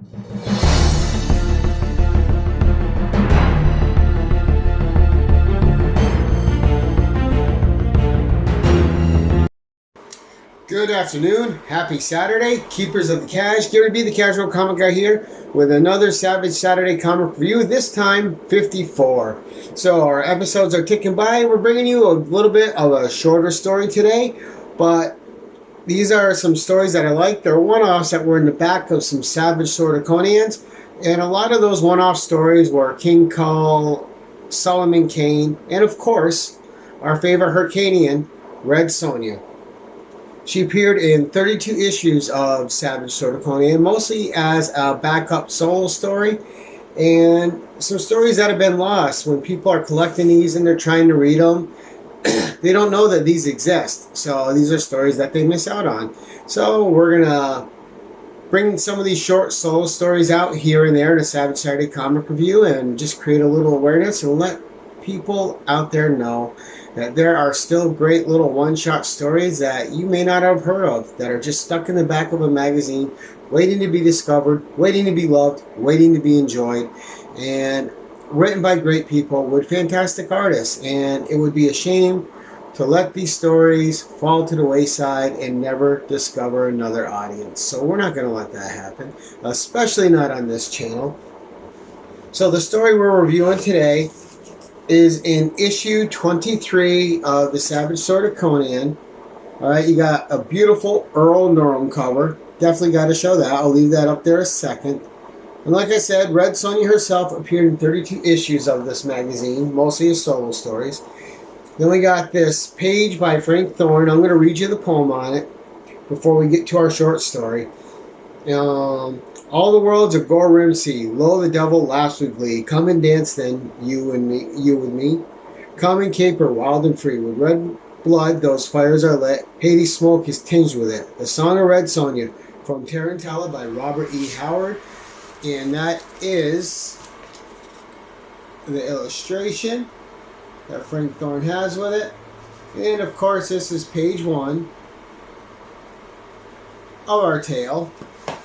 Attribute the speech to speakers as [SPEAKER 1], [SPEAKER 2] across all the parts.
[SPEAKER 1] Good afternoon, happy Saturday, keepers of the cash. Gary B, the casual comic guy here with another Savage Saturday comic review, this time 54. So our episodes are ticking by. We're bringing you a little bit of a shorter story today, but these are some stories that I like. They're one-offs that were in the back of some Savage Sword of Conans, and a lot of those one-off stories were King Kull, Solomon Kane, and of course, our favorite Hyrcanian, Red Sonja. She appeared in 32 issues of Savage Sword of Conan, mostly as a backup solo story, and some stories that have been lost. When people are collecting these and they're trying to read them, they don't know that these exist. So these are stories that they miss out on. So we're going to bring some of these short solo stories out here and there in a Savage Saturday comic review and just create a little awareness and let people out there know that there are still great little one-shot stories that you may not have heard of, that are just stuck in the back of a magazine, waiting to be discovered, waiting to be loved, waiting to be enjoyed, and written by great people with fantastic artists. And it would be a shame to let these stories fall to the wayside and never discover another audience. So we're not going to let that happen, especially not on this channel. So the story we're reviewing today is in issue 23 of the Savage Sword of Conan. Alright, you got a beautiful Earl Norem cover. Definitely got to show that. I'll leave that up there a second. And like I said, Red Sonja herself appeared in 32 issues of this magazine, mostly as solo stories. Then we got this page by Frank Thorne. I'm going to read you the poem on it before we get to our short story. All the world's a gore-rimmed sea. Lo, the devil laughs with glee. Come and dance then, you and me. Come and caper wild and free. With red blood those fires are lit. Hades smoke is tinged with it. The Song of Red Sonja from Tarantella by Robert E. Howard. And that is the illustration that Frank Thorne has with it. And of course this is page 1 of our tale,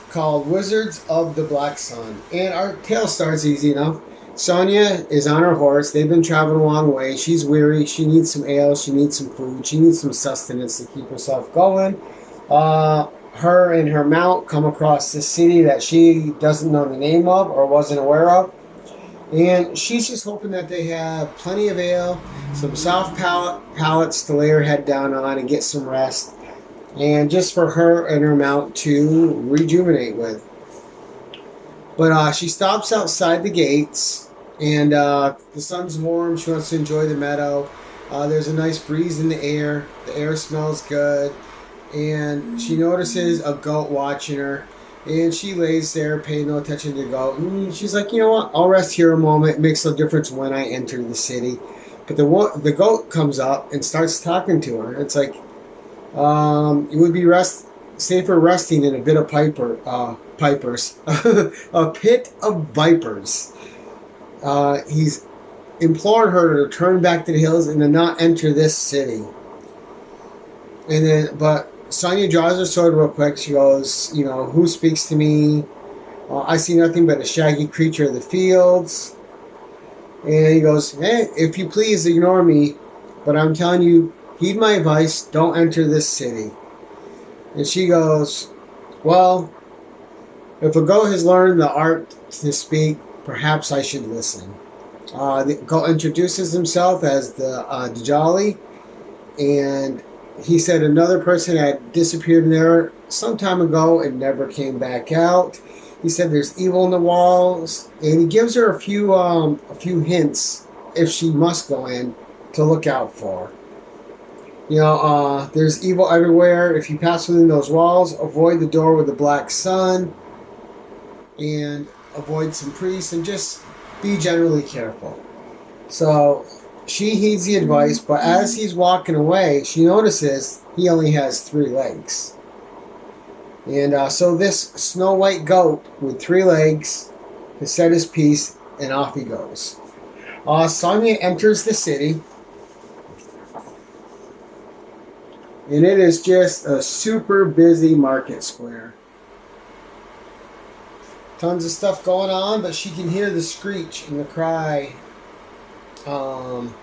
[SPEAKER 1] called Wizards of the Black Sun. And our tale starts easy enough. Sonja is on her horse. They've been traveling a long way. She's weary. She needs some ale. She needs some food. She needs some sustenance to keep herself going. Her and her mount come across this city that she doesn't know the name of or wasn't aware of. And she's just hoping that they have plenty of ale, some soft pallets to lay her head down on and get some rest. And just for her and her mount to rejuvenate with. But she stops outside the gates, and the sun's warm. She wants to enjoy the meadow. There's a nice breeze in the air. The air smells good. And she notices a goat watching her. And she lays there, paying no attention to the goat. And she's like, you know what? I'll rest here a moment. It makes no difference when I enter the city. But the goat comes up and starts talking to her. It's like, it would be safer resting in a bit of pipers, a pit of vipers. He's implored her to return back to the hills and to not enter this city. But Sonja draws her sword real quick. She goes, you know, who speaks to me? I see nothing but a shaggy creature of the fields. And he goes, hey, if you please, ignore me. But I'm telling you, heed my advice, don't enter this city. And she goes, well, if a goat has learned the art to speak, perhaps I should listen. The goat introduces himself as the Djali, and he said another person had disappeared there some time ago and never came back out. He said there's evil in the walls, and he gives her a few hints if she must go in to look out for. You know, there's evil everywhere. If you pass within those walls, avoid the door with the black sun, and avoid some priests, and just be generally careful. So she heeds the advice, but as he's walking away, she notices he only has 3 legs. And so this snow white goat with 3 legs has said his piece, and off he goes. Sonja enters the city. And it is just a super busy market square. Tons of stuff going on, but she can hear the screech and the cry of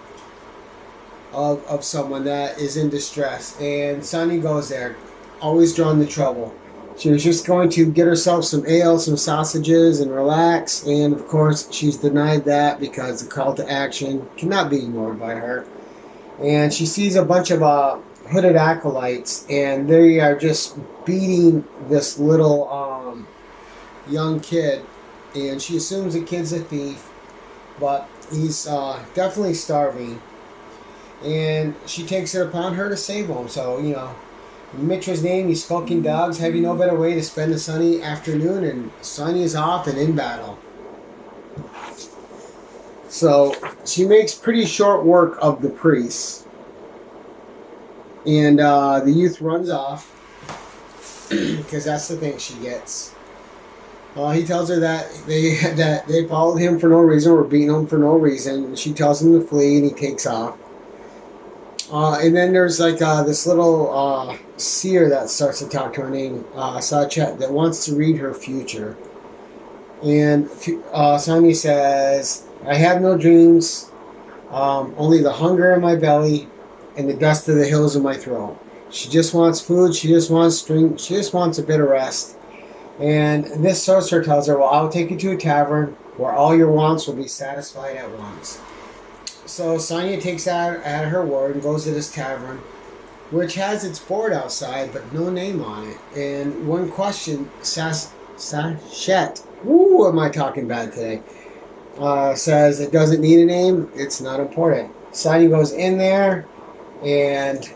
[SPEAKER 1] someone that is in distress. And Sonny goes there, always drawn to trouble. She was just going to get herself some ale, some sausages, and relax. And of course, she's denied that because the call to action cannot be ignored by her. And she sees a bunch of hooded acolytes, and they are just beating this little young kid. And she assumes the kid's a thief, but he's definitely starving. And she takes it upon her to save him. So, you know, in Mitra's name, these skulking dogs have you no better way to spend a sunny afternoon, and Sonny is off and in battle. So she makes pretty short work of the priest, and the youth runs off because that's the thing she gets. He tells her that they followed him for no reason, or beating him for no reason. And she tells him to flee, and he takes off. And then there's like this little seer that starts to talk to her named Sachet, that wants to read her future. And Sonia says, I have no dreams, only the hunger in my belly and the dust of the hills in my throat. She just wants food, she just wants drink, she just wants a bit of rest. And this sorcerer tells her, well, I'll take you to a tavern where all your wants will be satisfied at once. So Sonia takes out at her word and goes to this tavern, which has its board outside, but no name on it. And one question, Sachet, woo, am I talking bad today, says it doesn't need a name, it's not important. Sonia goes in there, and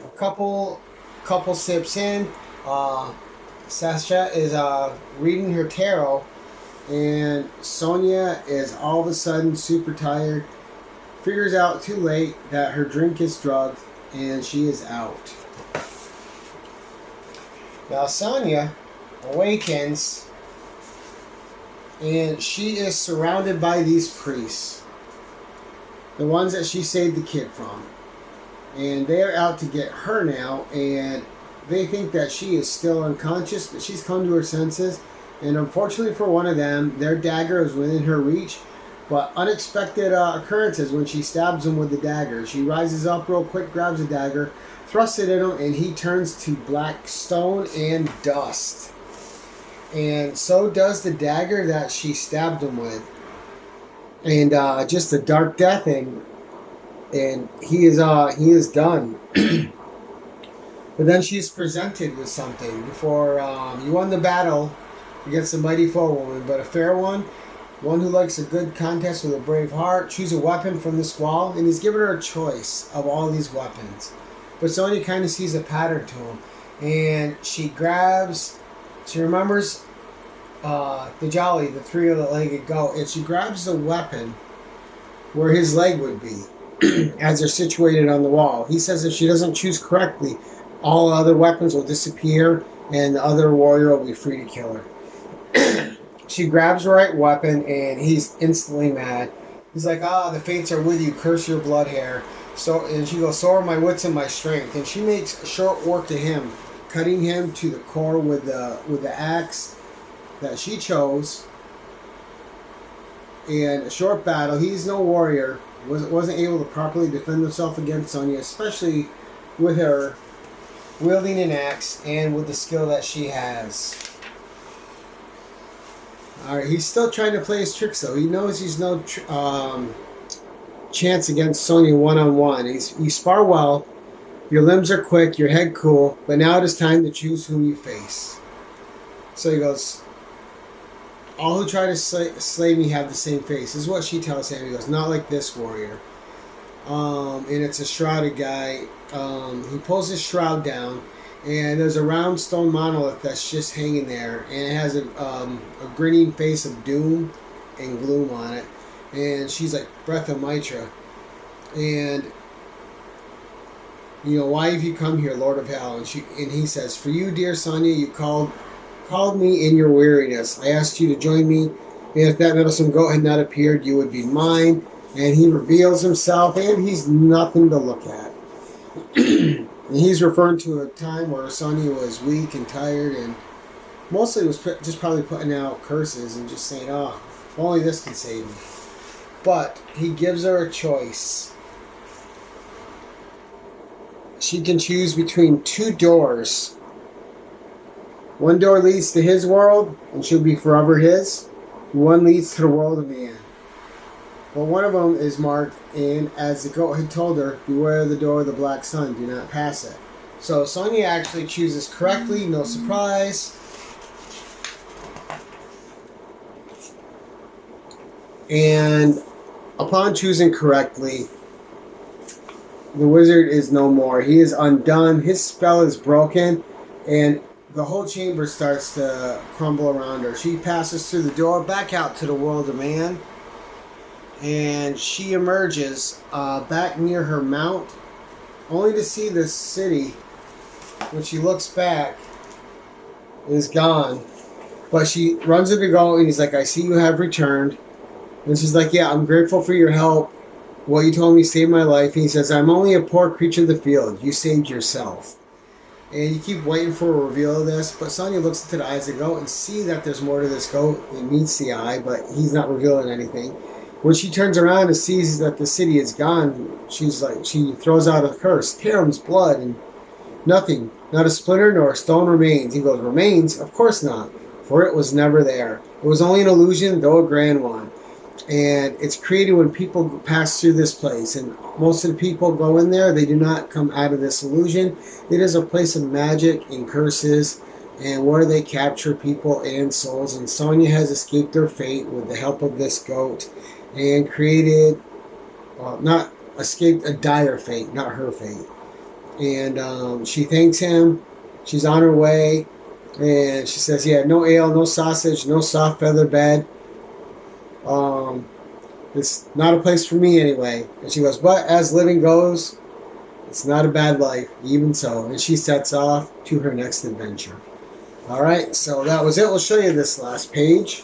[SPEAKER 1] a couple sips in, Sachet is reading her tarot, and Sonia is all of a sudden super tired, figures out too late that her drink is drugged, and she is out. Now Sonia awakens, and she is surrounded by these priests, the ones that she saved the kid from, and they're out to get her now, and they think that she is still unconscious, but she's come to her senses. And unfortunately for one of them, their dagger is within her reach. But unexpected occurrences when she stabs him with the dagger. She rises up real quick, grabs the dagger, thrusts it in him, and he turns to black stone and dust. And so does the dagger that she stabbed him with. And just a dark death, and he is done. But then she's presented with something. Before you won the battle against a mighty foe woman, but a fair one who likes a good contest with a brave heart. Choose a weapon from this wall, and he's given her a choice of all these weapons. But Sonia kind of sees a pattern to him, and she remembers the Jolly, the three-legged goat, and she grabs the weapon where his leg would be, as they're situated on the wall. He says if she doesn't choose correctly, all other weapons will disappear, and the other warrior will be free to kill her. She grabs the right weapon, and he's instantly mad. He's like, the fates are with you, curse your blood hair. And she goes, so are my wits and my strength. And she makes short work to him, cutting him to the core with the axe that she chose. And a short battle. He's no warrior. Wasn't able to properly defend himself against Sonia, especially with her wielding an axe and with the skill that she has. Alright, he's still trying to play his tricks though. He knows he's no chance against Sonia one-on-one. You spar well, your limbs are quick, your head cool, but now it is time to choose whom you face. So he goes, all who try to slay me have the same face. This is what she tells him. He goes, not like this warrior. And it's a shrouded guy. He pulls his shroud down, and there's a round stone monolith that's just hanging there, and it has a grinning face of doom and gloom on it, and she's like, breath of Mitra. And you know, why have you come here, Lord of Hell? And he says, for you, dear Sonia, you called me in your weariness. I asked you to join me, and if that meddlesome goat had not appeared, you would be mine. And he reveals himself, and he's nothing to look at. And he's referring to a time where Sonia was weak and tired, and Mostly was just probably putting out curses and just saying, oh, if only this can save me. But he gives her a choice. She can choose between two doors. One door leads to his world, and she'll be forever his. One leads to the world of man. But one of them is marked in, as the goat had told her, beware the door of the black sun, do not pass it. So Sonya actually chooses correctly, no surprise. And upon choosing correctly, the wizard is no more. He is undone. His spell is broken, and the whole chamber starts to crumble around her. She passes through the door back out to the world of man, and she emerges back near her mount, only to see the city. When she looks back, is gone. But she runs to the goat, and he's like, I see you have returned. And she's like, yeah, I'm grateful for your help. What you told me saved my life. And he says, I'm only a poor creature of the field. You saved yourself. And you keep waiting for a reveal of this. But Sonya looks into the eyes of the goat and see that there's more to this goat. It meets the eye, but he's not revealing anything. When she turns around and sees that the city is gone, she throws out a curse. Taram's blood, and nothing, not a splinter nor a stone remains. He goes, remains? Of course not, for it was never there. It was only an illusion, though a grand one. And it's created when people pass through this place. And most of the people go in there, they do not come out of this illusion. It is a place of magic and curses, and where they capture people and souls. And Sonya has escaped their fate with the help of this goat, and created, well, not escaped a dire fate, not her fate. And she thanks him. She's on her way, and she says, yeah, no ale, no sausage, no soft feather bed. It's not a place for me anyway. And she goes, but as living goes, it's not a bad life, even so. And she sets off to her next adventure. Alright, so that was it. We'll show you this last page.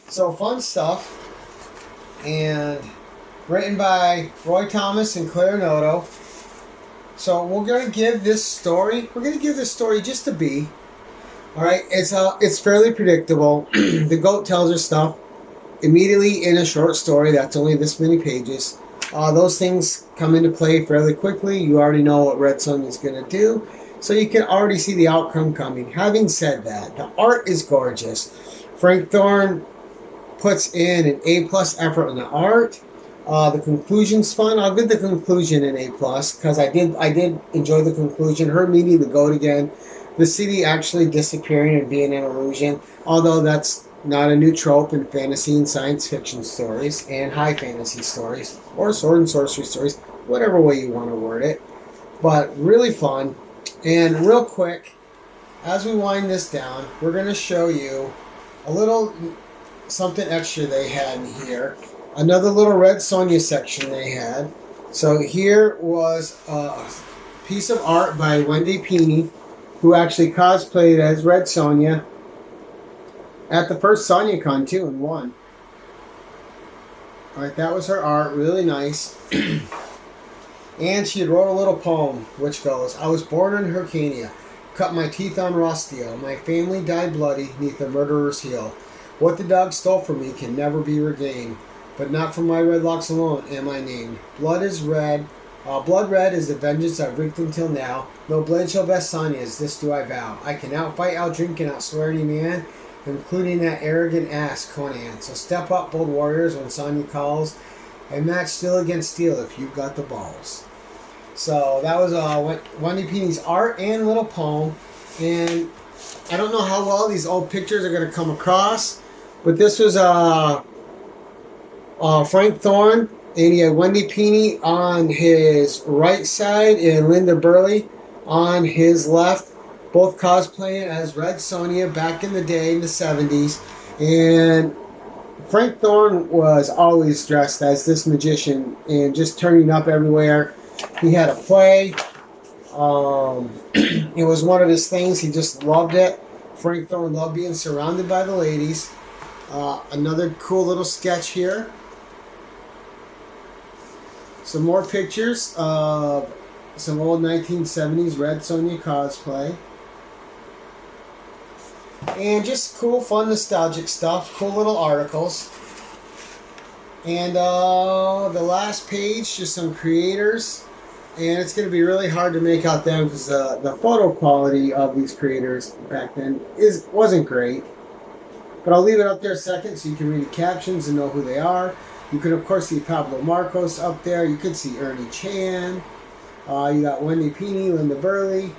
[SPEAKER 1] So fun stuff. And written by Roy Thomas and Claire Noto. So we're going to give this story, just a B. Alright, it's fairly predictable. The goat tells her stuff immediately in a short story that's only this many pages. Those things come into play fairly quickly. You already know what Red Sun is going to do, so you can already see the outcome coming. Having said that, the art is gorgeous. Frank Thorne puts in an A+ effort on the art. The conclusion's fun. I'll give the conclusion an A+, because I did enjoy the conclusion. Her meeting the goat again. The city actually disappearing and being an illusion, although that's not a new trope in fantasy and science fiction stories and high fantasy stories or sword and sorcery stories, whatever way you want to word it. But really fun. And real quick, as we wind this down, we're going to show you a little something extra they had in here. Another little Red Sonja section they had. So here was a piece of art by Wendy Pini, who actually cosplayed as Red Sonja at the first SonjaCon too, and won. Alright, that was her art, really nice. And she had wrote a little poem, which goes, I was born in Hyrcania, cut my teeth on Rostio, my family died bloody neath a murderer's heel. What the dog stole from me can never be regained, but not from my red locks alone am I named. Blood is red. Blood red is the vengeance I've wreaked until now. No blade shall best Sonya's, this do I vow. I can outfight, outdrink, and outswear any man, including that arrogant ass Conan. So step up, bold warriors, when Sonja calls, and match steel against steel if you've got the balls. So that was Wendy Pini's art and little poem. And I don't know how well these old pictures are going to come across, but this was Frank Thorne. And he had Wendy Pini on his right side and Linda Burley on his left, both cosplaying as Red Sonja back in the day in the 70s. And Frank Thorne was always dressed as this magician and just turning up everywhere. He had a play. It was one of his things. He just loved it. Frank Thorne loved being surrounded by the ladies. Another cool little sketch here. Some more pictures of some old 1970s Red Sonja cosplay. And just cool, fun, nostalgic stuff. Cool little articles. And the last page, just some creators. And it's going to be really hard to make out them because the photo quality of these creators back then wasn't great. But I'll leave it up there a second so you can read the captions and know who they are. You can, of course, see Pablo Marcos up there. You could see Ernie Chan. You got Wendy Pini, Linda Burley.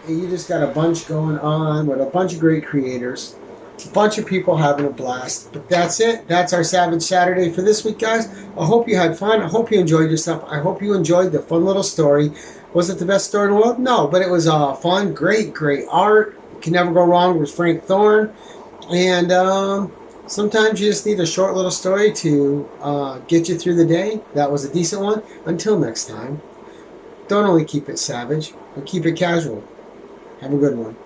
[SPEAKER 1] And you just got a bunch going on with a bunch of great creators. A bunch of people having a blast. But that's it. That's our Savage Saturday for this week, guys. I hope you had fun. I hope you enjoyed yourself. I hope you enjoyed the fun little story. Was it the best story in the world? No, but it was fun. Great art. Can never go wrong with Frank Thorne. And sometimes you just need a short little story to get you through the day. That was a decent one. Until next time, don't only keep it savage, but keep it casual. Have a good one.